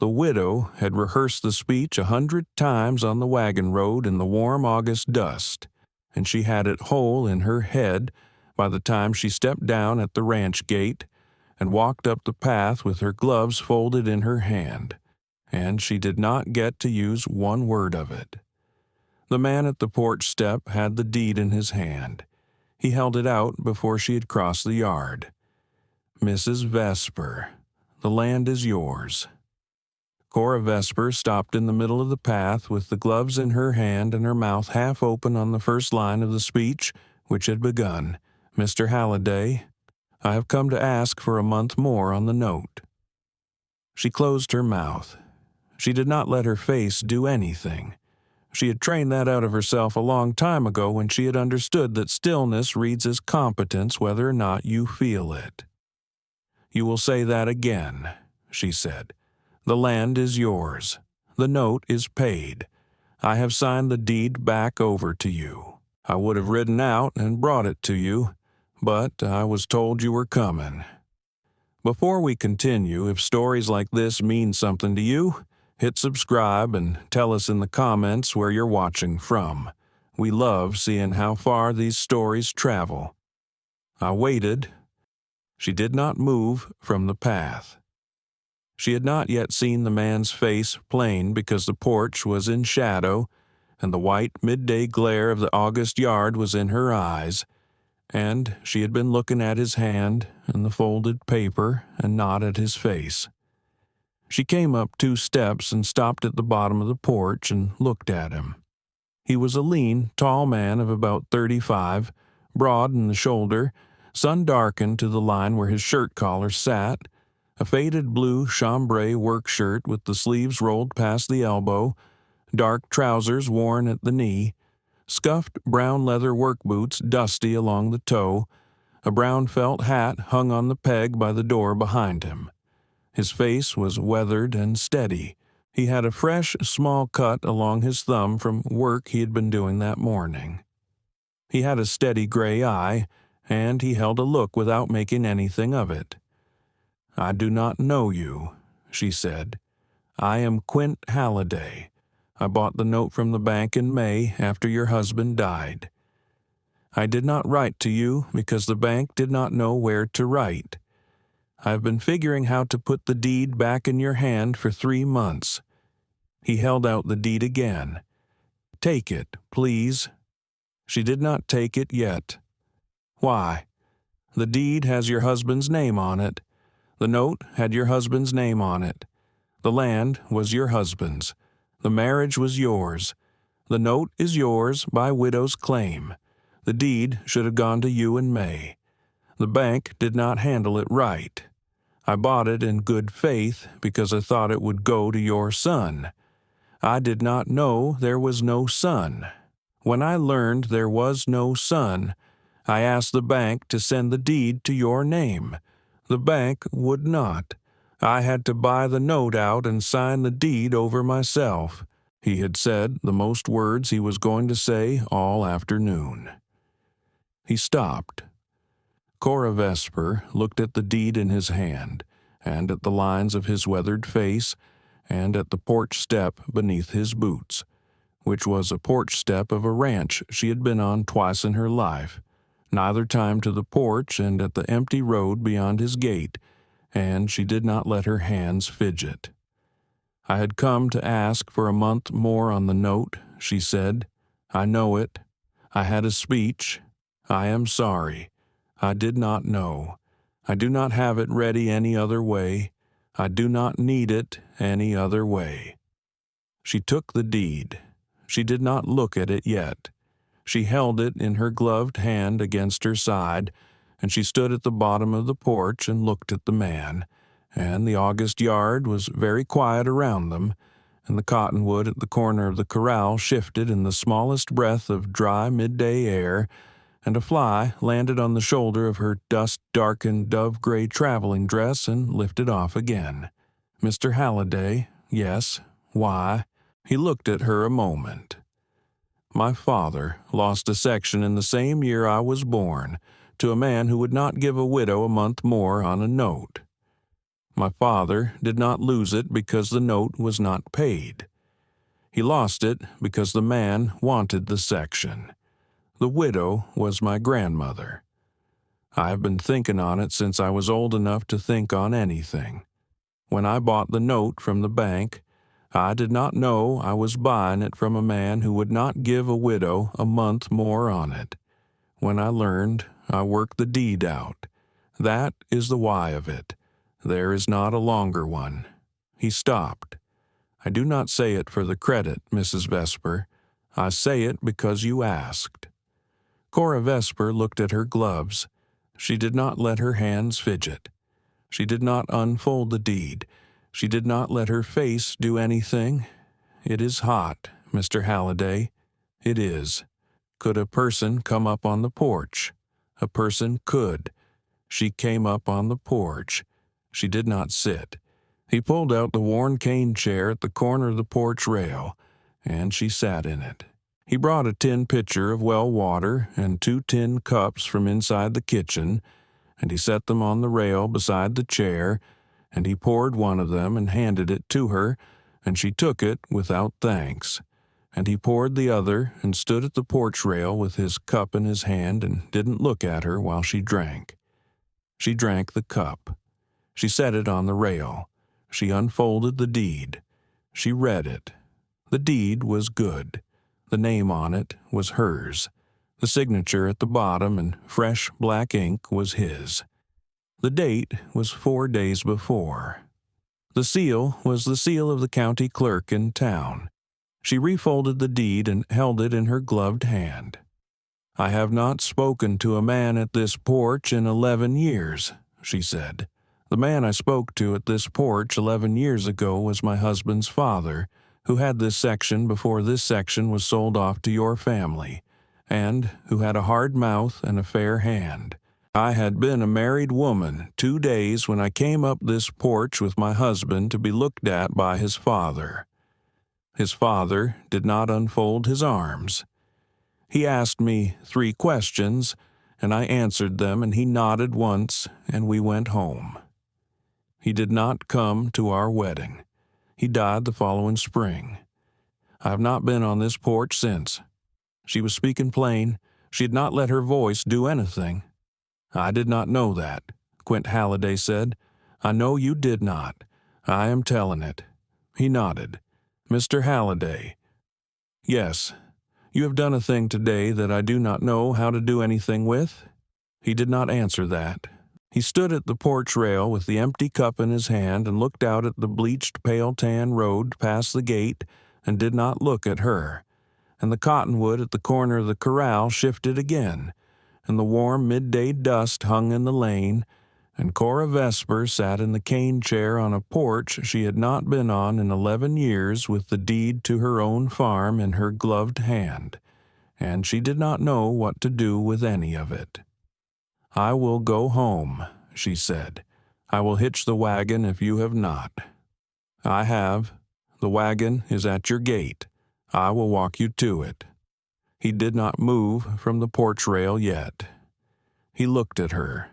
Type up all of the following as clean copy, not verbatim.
The widow had rehearsed the speech 100 times on the wagon road in the warm August dust, and she had it whole in her head by the time she stepped down at the ranch gate and walked up the path with her gloves folded in her hand, and she did not get to use one word of it. The man at the porch step had the deed in his hand. He held it out before she had crossed the yard. "Mrs. Vesper, the land is yours." Cora Vesper stopped in the middle of the path with the gloves in her hand and her mouth half open on the first line of the speech, which had begun, "Mr. Halliday, I have come to ask for a month more on the note." She closed her mouth. She did not let her face do anything. She had trained that out of herself a long time ago when she had understood that stillness reads as competence whether or not you feel it. "You will say that again," she said. "The land is yours. The note is paid. I have signed the deed back over to you. I would have ridden out and brought it to you, but I was told you were coming." Before we continue, if stories like this mean something to you, hit subscribe and tell us in the comments where you're watching from. We love seeing how far these stories travel. I waited. She did not move from the path. She had not yet seen the man's face plain because the porch was in shadow, and the white midday glare of the August yard was in her eyes, and she had been looking at his hand and the folded paper and not at his face. She came up 2 steps and stopped at the bottom of the porch and looked at him. He was a lean, tall man of about 35, broad in the shoulder, sun-darkened to the line where his shirt collar sat, a faded blue chambray work shirt with the sleeves rolled past the elbow, dark trousers worn at the knee, scuffed brown leather work boots dusty along the toe, a brown felt hat hung on the peg by the door behind him. His face was weathered and steady. He had a fresh, small cut along his thumb from work he had been doing that morning. He had a steady gray eye, and he held a look without making anything of it. "I do not know you," she said. "I am Quint Halliday. I bought the note from the bank in May after your husband died. I did not write to you because the bank did not know where to write. I have been figuring how to put the deed back in your hand for 3 months." He held out the deed again. "Take it, please." She did not take it yet. "Why?" "The deed has your husband's name on it. The note had your husband's name on it. The land was your husband's. The marriage was yours. The note is yours by widow's claim. The deed should have gone to you in May. The bank did not handle it right. I bought it in good faith because I thought it would go to your son. I did not know there was no son. When I learned there was no son, I asked the bank to send the deed to your name. The bank would not. I had to buy the note out and sign the deed over myself." He had said the most words he was going to say all afternoon. He stopped. Cora Vesper looked at the deed in his hand, and at the lines of his weathered face, and at the porch step beneath his boots, which was a porch step of a ranch she had been on twice in her life, neither time to the porch and at the empty road beyond his gate, and she did not let her hands fidget. "I had come to ask for a month more on the note," she said. "I know it. I had a speech. I am sorry. I did not know. I do not have it ready any other way. I do not need it any other way." She took the deed. She did not look at it yet. She held it in her gloved hand against her side, and she stood at the bottom of the porch and looked at the man, and the August yard was very quiet around them, and the cottonwood at the corner of the corral shifted in the smallest breath of dry midday air, and a fly landed on the shoulder of her dust-darkened dove-gray traveling dress and lifted off again. "Mr. Halliday, yes, why?" He looked at her a moment. "My father lost a section in the same year I was born to a man who would not give a widow a month more on a note." My father did not lose it because the note was not paid. He lost it because the man wanted the section. The widow was my grandmother. I have been thinking on it since I was old enough to think on anything. When I bought the note from the bank, I did not know I was buying it from a man who would not give a widow a month more on it. When I learned, I worked the deed out. That is the why of it. There is not a longer one. He stopped. I do not say it for the credit, Mrs. Vesper. I say it because you asked. Cora Vesper looked at her gloves. She did not let her hands fidget. She did not unfold the deed. She did not let her face do anything. It is hot, Mr. Halliday. It is. Could a person come up on the porch? A person could. She came up on the porch. She did not sit. He pulled out the worn cane chair at the corner of the porch rail, and she sat in it. He brought a tin pitcher of well water and 2 tin cups from inside the kitchen, and he set them on the rail beside the chair, and he poured one of them and handed it to her, and she took it without thanks. And he poured the other and stood at the porch rail with his cup in his hand and didn't look at her while she drank. She drank the cup. She set it on the rail. She unfolded the deed. She read it. The deed was good. The name on it was hers. The signature at the bottom in fresh black ink was his. The date was 4 days before. The seal was the seal of the county clerk in town. She refolded the deed and held it in her gloved hand. "I have not spoken to a man at this porch in 11 years, she said. "The man I spoke to at this porch 11 years ago was my husband's father, who had this section before this section was sold off to your family, and who had a hard mouth and a fair hand. I had been a married woman 2 days when I came up this porch with my husband to be looked at by his father. His father did not unfold his arms. He asked me 3 questions, and I answered them, and he nodded once, and we went home. He did not come to our wedding. He died the following spring. I have not been on this porch since." She was speaking plain. She had not let her voice do anything. "I did not know that," Quint Halliday said. "I know you did not. I am telling it." He nodded. "Mr. Halliday." "Yes. You have done a thing today that I do not know how to do anything with?" He did not answer that. He stood at the porch rail with the empty cup in his hand and looked out at the bleached pale tan road past the gate and did not look at her. And the cottonwood at the corner of the corral shifted again, and the warm midday dust hung in the lane, and Cora Vesper sat in the cane chair on a porch she had not been on in 11 years with the deed to her own farm in her gloved hand, and she did not know what to do with any of it. "I will go home," she said. "I will hitch the wagon if you have not." "I have. The wagon is at your gate. I will walk you to it." He did not move from the porch rail yet. He looked at her.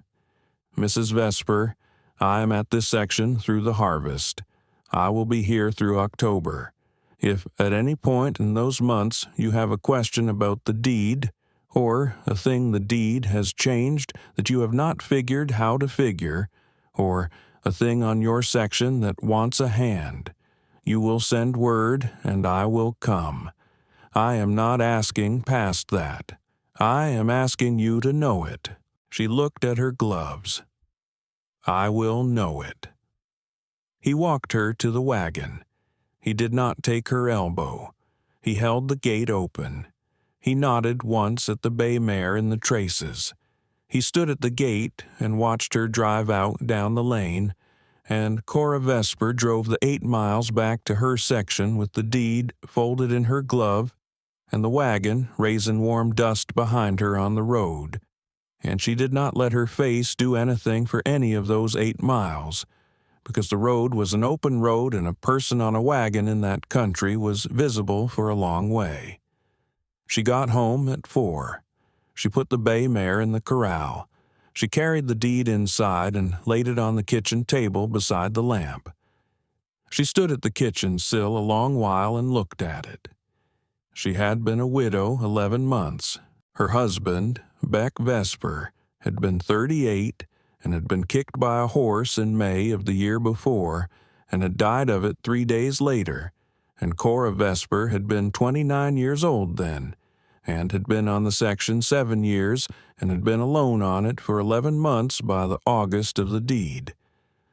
"Mrs. Vesper, I am at this section through the harvest. I will be here through October. If at any point in those months you have a question about the deed, or a thing the deed has changed that you have not figured how to figure, or a thing on your section that wants a hand, you will send word and I will come. I am not asking past that. I am asking you to know it." She looked at her gloves. "I will know it." He walked her to the wagon. He did not take her elbow. He held the gate open. He nodded once at the bay mare in the traces. He stood at the gate and watched her drive out down the lane, and Cora Vesper drove the 8 miles back to her section with the deed folded in her glove and the wagon raising warm dust behind her on the road. And she did not let her face do anything for any of those 8 miles, because the road was an open road and a person on a wagon in that country was visible for a long way. She got home at 4. She put the bay mare in the corral. She carried the deed inside and laid it on the kitchen table beside the lamp. She stood at the kitchen sill a long while and looked at it. She had been a widow 11 months. Her husband, Beck Vesper, had been 38 and had been kicked by a horse in May of the year before and had died of it 3 days later, and Cora Vesper had been 29 years old then, and had been on the section 7 years and had been alone on it for 11 months by the August of the deed.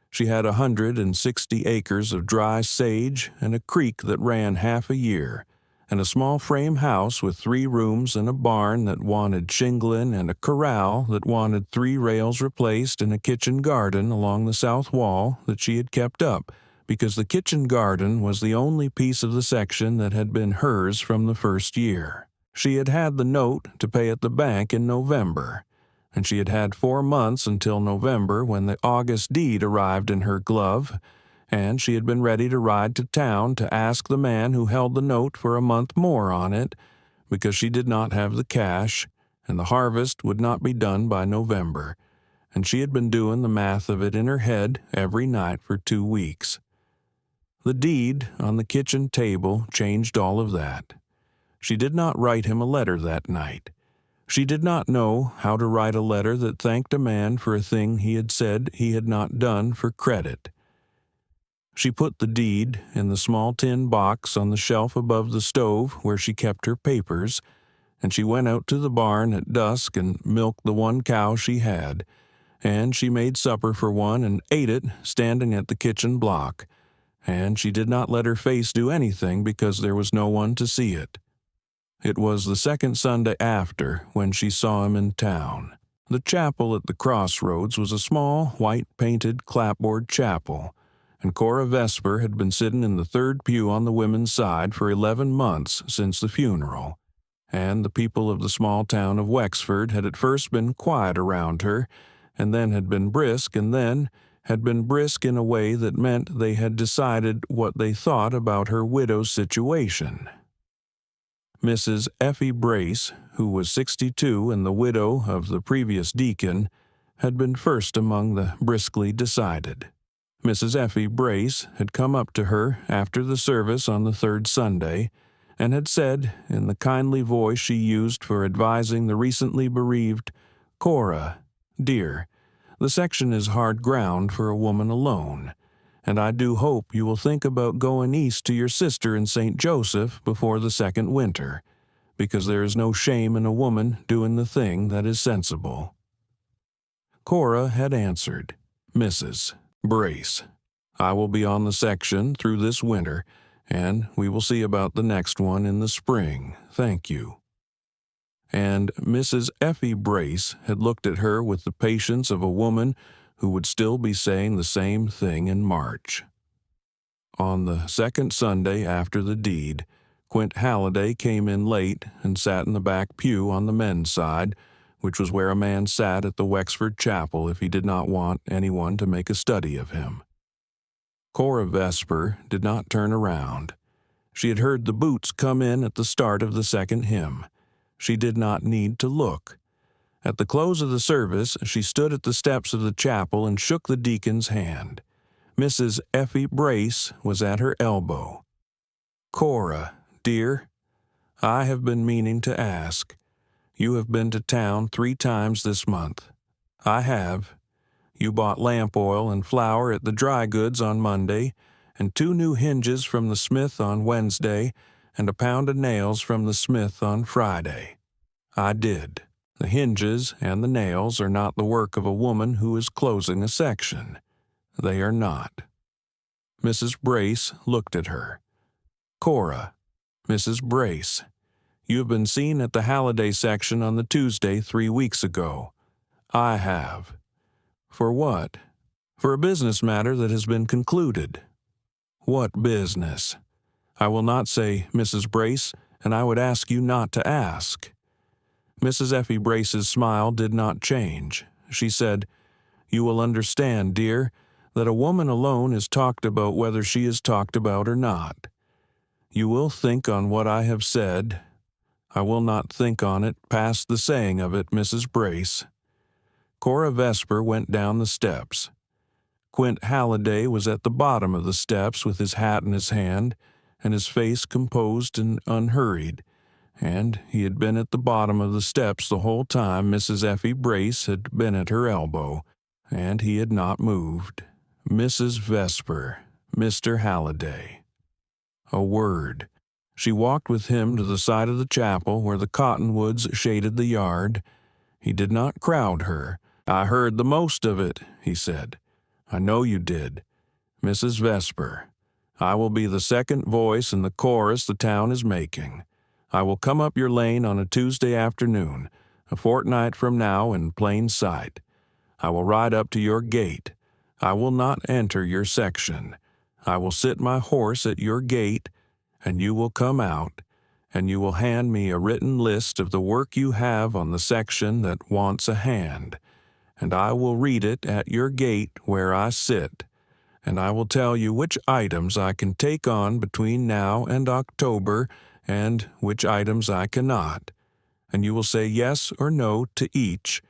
She had 160 acres of dry sage and a creek that ran half a year, and a small frame house with 3 rooms and a barn that wanted shingling and a corral that wanted 3 rails replaced and a kitchen garden along the south wall that she had kept up, because the kitchen garden was the only piece of the section that had been hers from the first year. She had had the note to pay at the bank in November, and she had had 4 months until November when the August deed arrived in her glove, and she had been ready to ride to town to ask the man who held the note for a month more on it, because she did not have the cash, and the harvest would not be done by November, and she had been doing the math of it in her head every night for 2 weeks. The deed on the kitchen table changed all of that. She did not write him a letter that night. She did not know how to write a letter that thanked a man for a thing he had said he had not done for credit. She put the deed in the small tin box on the shelf above the stove where she kept her papers, and she went out to the barn at dusk and milked the 1 cow she had, and she made supper for one and ate it standing at the kitchen block, and she did not let her face do anything because there was no one to see it. It was the second Sunday after when she saw him in town. The chapel at the crossroads was a small, white-painted clapboard chapel, and Cora Vesper had been sitting in the 3rd pew on the women's side for 11 months since the funeral, and the people of the small town of Wexford had at first been quiet around her, and then had been brisk, and then had been brisk in a way that meant they had decided what they thought about her widow's situation. Mrs. Effie Brace, who was 62 and the widow of the previous deacon, had been first among the briskly decided. Mrs. Effie Brace had come up to her after the service on the 3rd Sunday, and had said, in the kindly voice she used for advising the recently bereaved, "Cora, dear, the section is hard ground for a woman alone, and I do hope you will think about going east to your sister in St. Joseph before the second winter, because there is no shame in a woman doing the thing that is sensible." Cora had answered, "Mrs. Brace, I will be on the section through this winter, and we will see about the next one in the spring, thank you." And Mrs. Effie Brace had looked at her with the patience of a woman who would still be saying the same thing in March. On the second Sunday after the deed, Quint Halliday came in late and sat in the back pew on the men's side, which was where a man sat at the Wexford chapel if he did not want anyone to make a study of him. Cora Vesper did not turn around. She had heard the boots come in at the start of the second hymn. She did not need to look. At the close of the service, she stood at the steps of the chapel and shook the deacon's hand. Mrs. Effie Brace was at her elbow. "Cora, dear, I have been meaning to ask. You have been to town 3 times this month. I have. You bought lamp oil and flour at the dry goods on Monday, and 2 new hinges from the smith on Wednesday, and a pound of nails from the smith on Friday. I did. The hinges and the nails are not the work of a woman who is closing a section. They are not." Mrs. Brace looked at her. "Cora, Mrs. Brace, you have been seen at the Halliday section on the Tuesday 3 weeks ago. I have. For what? For a business matter that has been concluded." "What business?" "I will not say, Mrs. Brace, and I would ask you not to ask." Mrs. Effie Brace's smile did not change. She said, "You will understand, dear, that a woman alone is talked about whether she is talked about or not. You will think on what I have said. I will not think on it past the saying of it, Mrs. Brace. Cora Vesper went down the steps. Quint Halliday was at the bottom of the steps with his hat in his hand and his face composed and unhurried, and he had been at the bottom of the steps the whole time Mrs. Effie Brace had been at her elbow, and he had not moved. Mrs. Vesper, Mr. Halliday. A word. She walked with him to the side of the chapel where the cottonwoods shaded the yard. He did not crowd her. "I heard the most of it," he said. "I know you did. Mrs. Vesper, I will be the second voice in the chorus the town is making. I will come up your lane on a Tuesday afternoon, a fortnight from now in plain sight. I will ride up to your gate. I will not enter your section. I will sit my horse at your gate, and you will come out, and you will hand me a written list of the work you have on the section that wants a hand, and I will read it at your gate where I sit, and I will tell you which items I can take on between now and October and which items I cannot, and you will say yes or no to each,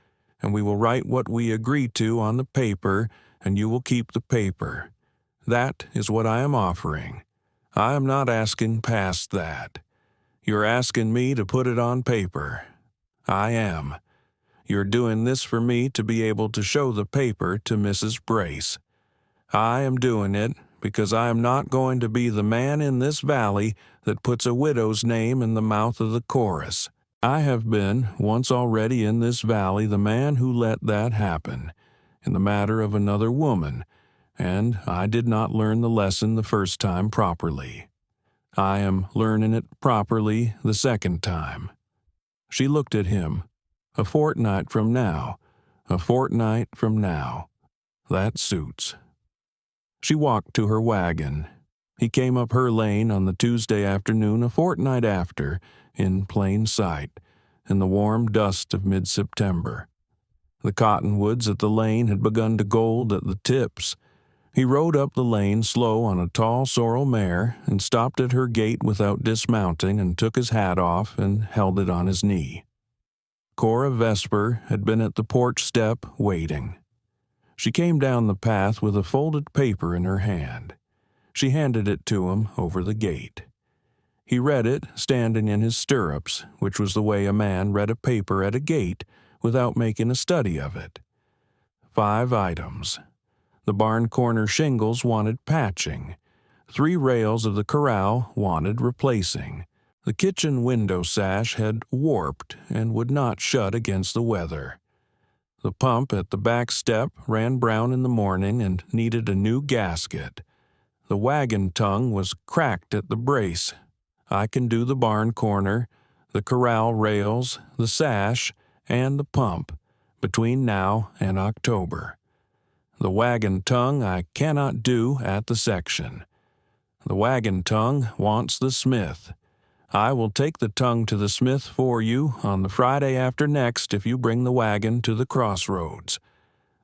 and we will write what we agree to on the paper, and you will keep the paper. That is what I am offering. I am not asking past that. You're asking me to put it on paper. I am. You're doing this for me to be able to show the paper to Mrs. Brace. I am doing it because I am not going to be the man in this valley that puts a widow's name in the mouth of the chorus. I have been, once already in this valley, the man who let that happen, in the matter of another woman, and I did not learn the lesson the first time properly. I am learning it properly the second time." She looked at him. "A fortnight from now. A fortnight from now. That suits." She walked to her wagon. He came up her lane on the Tuesday afternoon a fortnight after, in plain sight, in the warm dust of mid-September. The cottonwoods at the lane had begun to gold at the tips. He rode up the lane slow on a tall sorrel mare and stopped at her gate without dismounting and took his hat off and held it on his knee. Cora Vesper had been at the porch step waiting. She came down the path with a folded paper in her hand. She handed it to him over the gate. He read it standing in his stirrups, which was the way a man read a paper at a gate without making a study of it. 5 items. The barn corner shingles wanted patching. 3 rails of the corral wanted replacing. The kitchen window sash had warped and would not shut against the weather. The pump at the back step ran brown in the morning and needed a new gasket. The wagon tongue was cracked at the brace. I can do the barn corner, the corral rails, the sash, and the pump between now and October. The wagon tongue I cannot do at the section. The wagon tongue wants the smith. I will take the tongue to the smith for you on the Friday after next if you bring the wagon to the crossroads.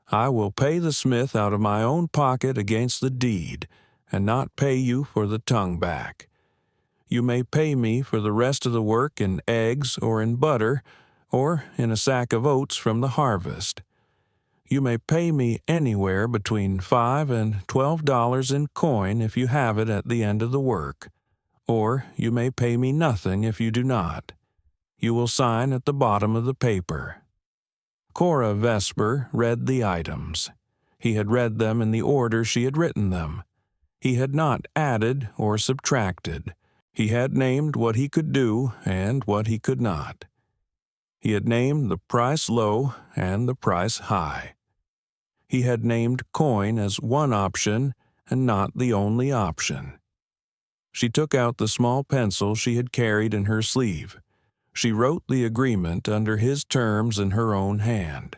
I will pay the smith out of my own pocket against the deed, and not pay you for the tongue back. You may pay me for the rest of the work in eggs or in butter, or in a sack of oats from the harvest. You may pay me anywhere between $5 and $12 in coin if you have it at the end of the work, or you may pay me nothing if you do not. You will sign at the bottom of the paper." Cora Vesper read the items. He had read them in the order she had written them. He had not added or subtracted. He had named what he could do and what he could not. He had named the price low and the price high. He had named coin as one option and not the only option. She took out the small pencil she had carried in her sleeve. She wrote the agreement under his terms in her own hand.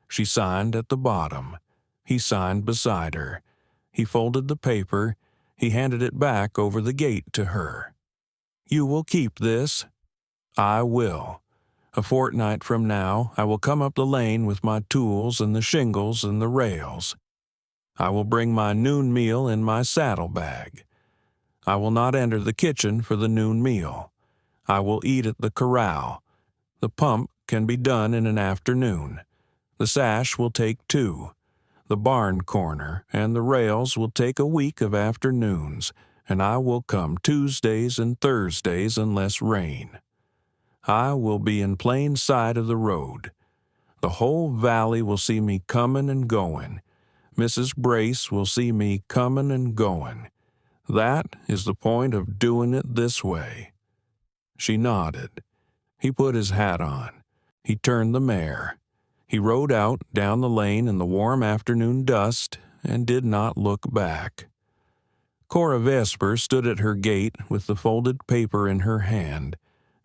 She signed at the bottom. He signed beside her. He folded the paper. He handed it back over the gate to her. "You will keep this?" "I will. A fortnight from now, I will come up the lane with my tools and the shingles and the rails. I will bring my noon meal in my saddlebag. I will not enter the kitchen for the noon meal. I will eat at the corral. The pump can be done in an afternoon. The sash will take 2. The barn corner and the rails will take a week of afternoons, and I will come Tuesdays and Thursdays unless rain. I will be in plain sight of the road. The whole valley will see me comin' and goin'. Mrs. Brace will see me comin' and goin'. That is the point of doin' it this way." She nodded. He put his hat on. He turned the mare. He rode out down the lane in the warm afternoon dust and did not look back. Cora Vesper stood at her gate with the folded paper in her hand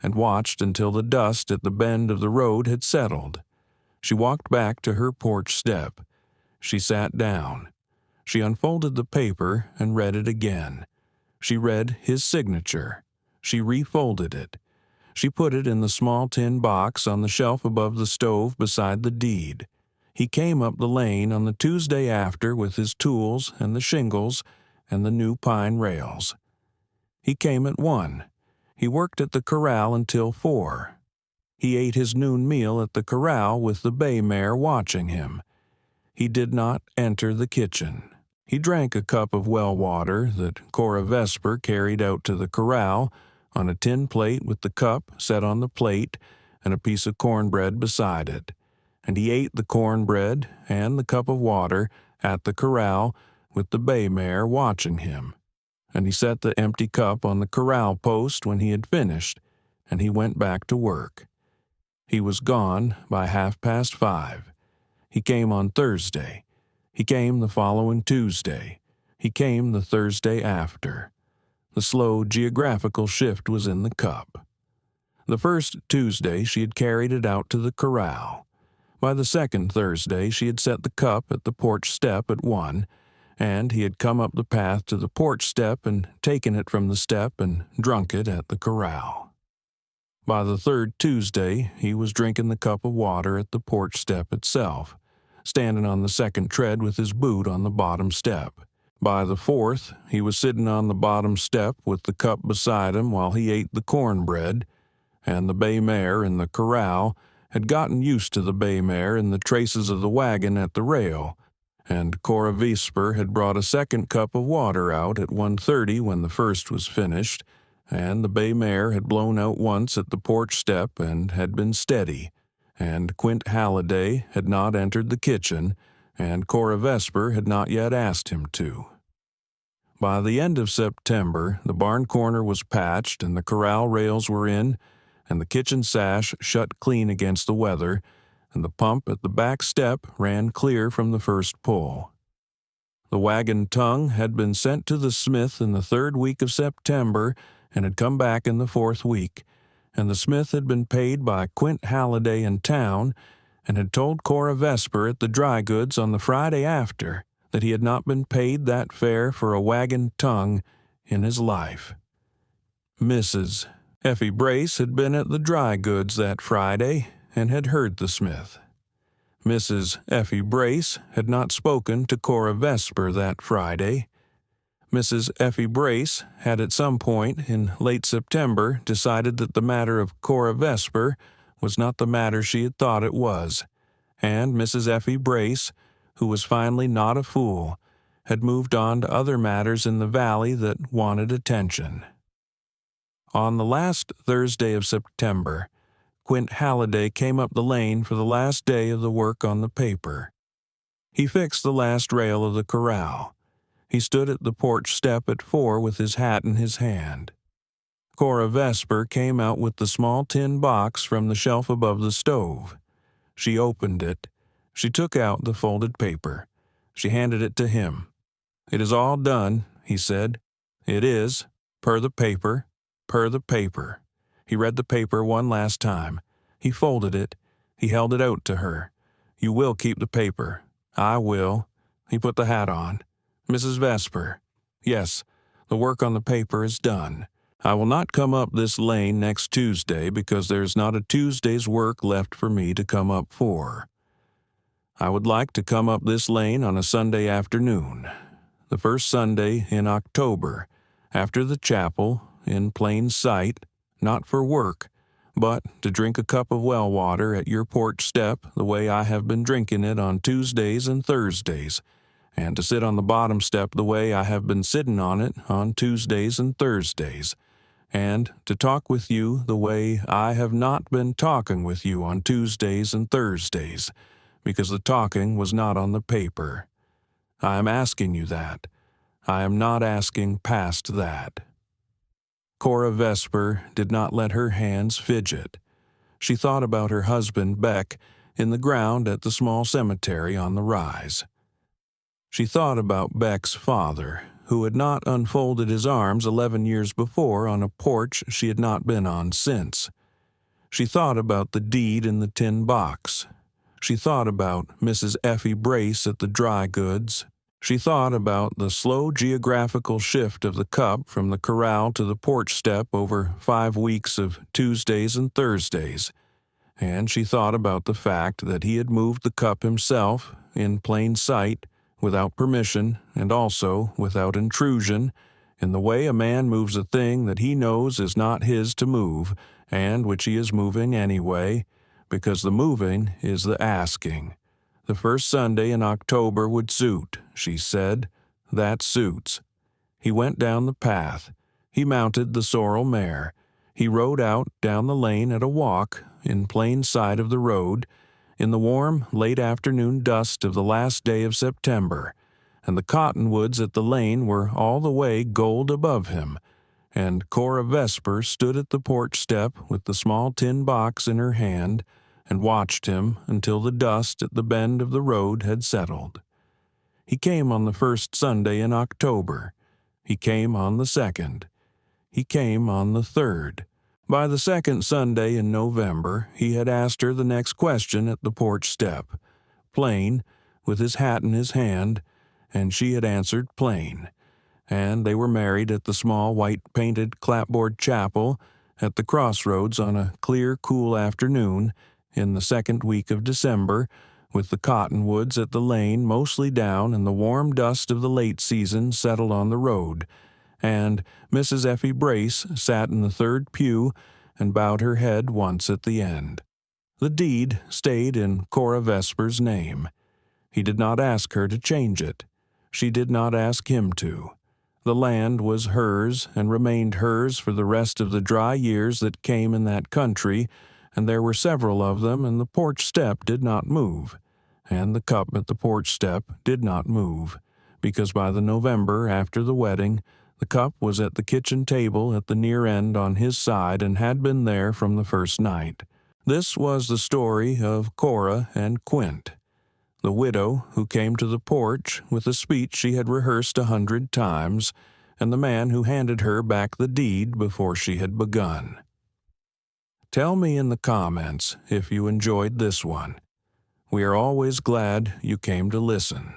and watched until the dust at the bend of the road had settled. She walked back to her porch step. She sat down. She unfolded the paper and read it again. She read his signature. She refolded it. She put it in the small tin box on the shelf above the stove beside the deed. He came up the lane on the Tuesday after with his tools and the shingles and the new pine rails. He came at 1. He worked at the corral until 4. He ate his noon meal at the corral with the bay mare watching him. He did not enter the kitchen. He drank a cup of well water that Cora Vesper carried out to the corral on a tin plate with the cup set on the plate and a piece of cornbread beside it, and he ate the cornbread and the cup of water at the corral with the bay mare watching him, and he set the empty cup on the corral post when he had finished, and he went back to work. He was gone by 5:30. He came on Thursday. He came the following Tuesday. He came the Thursday after. The slow geographical shift was in the cup. The first Tuesday she had carried it out to the corral. By the second Thursday she had set the cup at the porch step at 1, and he had come up the path to the porch step and taken it from the step and drunk it at the corral. By the third Tuesday he was drinking the cup of water at the porch step itself, standing on the second tread with his boot on the bottom step. By the fourth, he was sitting on the bottom step with the cup beside him while he ate the cornbread, and the bay mare in the corral had gotten used to the bay mare in the traces of the wagon at the rail, and Cora Vesper had brought a second cup of water out at 1:30 when the first was finished, and the bay mare had blown out once at the porch step and had been steady, and Quint Halliday had not entered the kitchen, and Cora Vesper had not yet asked him to. By the end of September, the barn corner was patched and the corral rails were in, and the kitchen sash shut clean against the weather, and the pump at the back step ran clear from the first pull. The wagon tongue had been sent to the smith in the 3rd week of September and had come back in the 4th week, and the smith had been paid by Quint Halliday in town and had told Cora Vesper at the dry goods on the Friday after that he had not been paid that fare for a wagon tongue in his life. Mrs. Effie Brace had been at the dry goods that Friday and had heard the smith. Mrs. Effie Brace had not spoken to Cora Vesper that Friday. Mrs. Effie Brace had at some point in late September decided that the matter of Cora Vesper was not the matter she had thought it was, and Mrs. Effie Brace, who was finally not a fool, had moved on to other matters in the valley that wanted attention. On the last Thursday of September, Quint Halliday came up the lane for the last day of the work on the paper. He fixed the last rail of the corral. He stood at the porch step at 4 with his hat in his hand. Cora Vesper came out with the small tin box from the shelf above the stove. She opened it. She took out the folded paper. She handed it to him. "It is all done," he said. "It is, per the paper, per the paper." He read the paper one last time. He folded it. He held it out to her. "You will keep the paper." "I will." He put the hat on. "Mrs. Vesper." "Yes, the work on the paper is done. I will not come up this lane next Tuesday because there's not a Tuesday's work left for me to come up for. I would like to come up this lane on a Sunday afternoon, the first Sunday in October, after the chapel, in plain sight, not for work, but to drink a cup of well water at your porch step the way I have been drinking it on Tuesdays and Thursdays, and to sit on the bottom step the way I have been sitting on it on Tuesdays and Thursdays, and to talk with you the way I have not been talking with you on Tuesdays and Thursdays, because the talking was not on the paper. I am asking you that. I am not asking past that. Cora Vesper did not let her hands fidget. She thought about her husband, Beck, in the ground at the small cemetery on the rise. She thought about Beck's father, who had not unfolded his arms 11 years before on a porch she had not been on since. She thought about the deed in the tin box. She thought about Mrs. Effie Brace at the dry goods. She thought about the slow geographical shift of the cup from the corral to the porch step over 5 weeks of Tuesdays and Thursdays, and she thought about the fact that he had moved the cup himself, in plain sight, without permission, and also without intrusion, in the way a man moves a thing that he knows is not his to move, and which he is moving anyway, because the moving is the asking. The first Sunday in October would suit, she said. That suits. He went down the path. He mounted the sorrel mare. He rode out down the lane at a walk, in plain sight of the road, in the warm, late afternoon dust of the last day of September, and the cottonwoods at the lane were all the way gold above him, and Cora Vesper stood at the porch step with the small tin box in her hand, and watched him until the dust at the bend of the road had settled. He came on the first Sunday in October. He came on the second. He came on the third. By the second Sunday in November, he had asked her the next question at the porch step, plain, with his hat in his hand, and she had answered plain, and they were married at the small white-painted clapboard chapel at the crossroads on a clear, cool afternoon in the second week of December, with the cottonwoods at the lane mostly down and the warm dust of the late season settled on the road, and Mrs. Effie Brace sat in the third pew and bowed her head once at the end. The deed stayed in Cora Vesper's name. He did not ask her to change it. She did not ask him to. The land was hers and remained hers for the rest of the dry years that came in that country, and there were several of them, and the porch step did not move, and the cup at the porch step did not move, because by the November after the wedding, the cup was at the kitchen table at the near end on his side and had been there from the first night. This was the story of Cora and Quint, the widow who came to the porch with a speech she had rehearsed 100 times, and the man who handed her back the deed before she had begun. Tell me in the comments if you enjoyed this one. We are always glad you came to listen.